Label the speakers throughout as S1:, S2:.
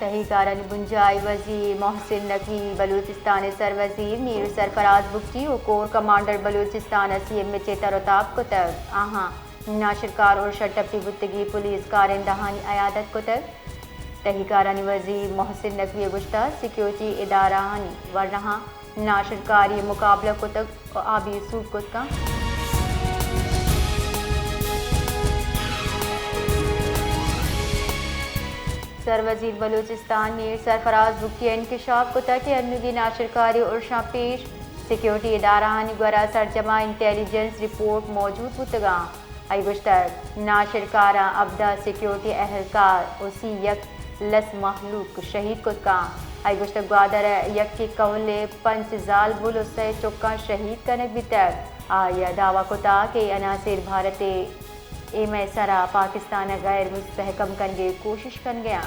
S1: तहहीकारानी बुंजाई वजीर मोहसिन नकवी बलूचिस्तान सर वजीर मीर सरफराज बुक्की और कोर कमांडर बलूचिस्तान सीएम में चेतारोताब को तक आहा नाशिरकार और शटपी बुतगी पुलिस कारन दहानी अयादत को तक तहहीकारानी वजीर मोहसिन नकवी गुश्ता सिक्योरिटी इदारानी वरना नाशिरकारी मुकाबला को तक आबी सूट को का सर वजीर बलूचिस्तान मीर सरफराज बुक्की इंकशाफ को तक अनुदी नाशिरकारी और पेश सिक्योरिटी इदारानी ग्वरा सरजमा इंटेलिजेंस रिपोर्ट मौजूद पुतगा आई गुश्तर नाशिरकारा अबदा सिक्योरिटी अहलकार उसी यक लस महलूक शहीद को का आई गुश्तर ग्वादर यक के कौले पंच जाल बुल उससे चुक्का शहीद कनक भी तक आया दावा को ता के अनासिर भारत एम सरा पाकिस्तान गैर मुस्तहकम कनगे कोशिश कन गया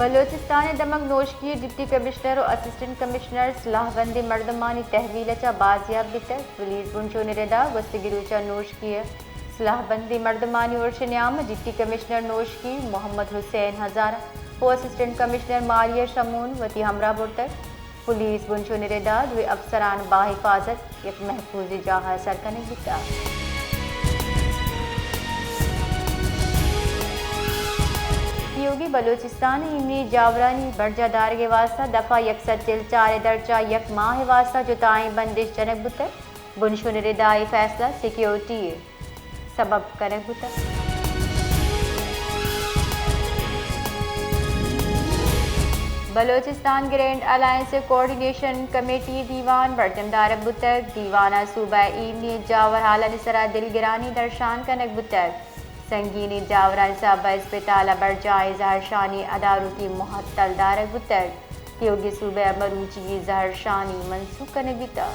S1: बलूचिस्तान दमक नोश की डिप्टी कमिश्नर और असिस्टेंट कमिश्नर सलाहबंदी मर्दमानी तहवील चा बाजियाब बितर पुलिस बुंशो निरेदा वस्तगिरुचा नोश की सलाहबंदी मर्दमानी और शनियाम डिप्टी कमिश्नर नोश की मोहम्मद हुसैन हजारा और असिस्टेंट कमिश्नर मारिया शमून वती हमरा बुरतक पुलिस बुंशो निरेदा वे अफसरान बाहिफाजत एक महफूज जहा सरकने बिता योगी बलूचिस्तान इमनी जावरानी बरजादार के वास्ता दफा यकसठ चिल चार दर्जा यक माह वास्ता जुताई बंदिश जनक बुतर बुंशो निरेदाई फैसला सिक्योरिटी सबब कनक बुतर Balochistan grand alliance coordination committee दीवान बर्तमदार बुतक दीवाना सूबा इमनी जावर हालन सरा दिलगिरानी दर्शान कनक बुतक संगीनी जावरान साबा अस्पताल बरजाए जहरशानी अदारुती मुहत्तल दारक बुतक योगी सूबा मरूची जहरशानी मनसूख कनक बिता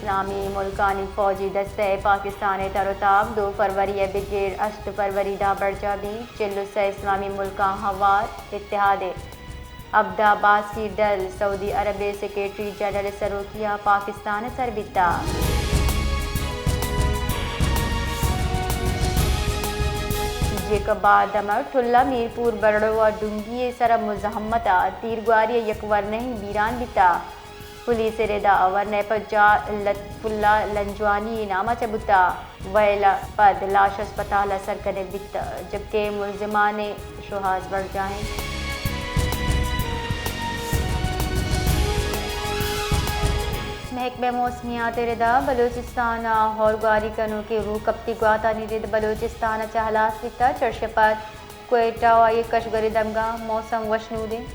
S1: इस्लामी मुल्कानी फौजी दस्ते पाकिस्तान तरोताब 2 फरवरी ब्रिगेड 8 फरवरी दा बरजाबी चिल्लुसा इस्लामी मुल्का हवार इत्तेहाद अब्दाबाद की दल सऊदी अरब सेक्रेटरी जनरल सरोकिया पाकिस्तान सरबिता जेकबाद दमर ठुल्ला मीरपुर बरड़वा डुंगी सर मुजहमता तीरग्वारी यकवर नहीं बीरान बिता पुलिस रेदा अवरने पर जा लतफुल्ला लंजवानी नामा चबुता वैला पद लाश अस्पताल असर कने बिता जबकि मुलजिमाने शुहास बढ़ जाएं महकमे मौसमियात रेदा बलूचिस्तान हौरगारी कनों के रूह कप्ती ग्वाता निरिद बलूचिस्तान चहलास बिता चर्शपत कोयटा व कशगरी दमगा मौसम वशनूदे